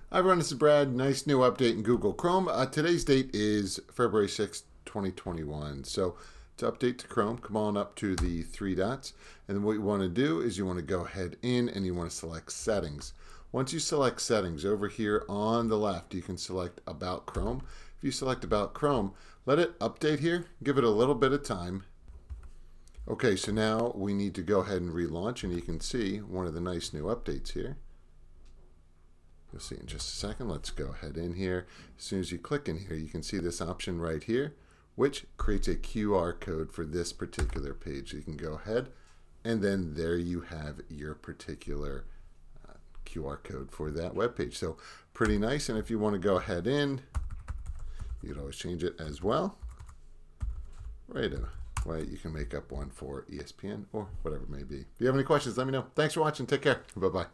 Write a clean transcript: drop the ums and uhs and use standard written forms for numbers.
Hi everyone, this is Brad. Nice new update in Google Chrome. Today's date is February 6th, 2021. So to update to Chrome, come on up to the three dots. And then what you want to do is you want to go ahead in and you want to select Settings. Once you select Settings, over here on the left, you can select About Chrome. If you select About Chrome, let it update here. Give it a little bit of time. Okay, so now we need to go ahead and relaunch, and you can see one of the nice new updates here. You'll see in just a second. Let's go ahead in here. As soon as you click in here, you can see this option right here, which creates a QR code for this particular page. So you can go ahead, and then there you have your particular QR code for that web page. So pretty nice. And if you want to go ahead in, you can always change it as well. Right away, you can make up one for ESPN or whatever it may be. If you have any questions, let me know. Thanks for watching. Take care. Bye-bye.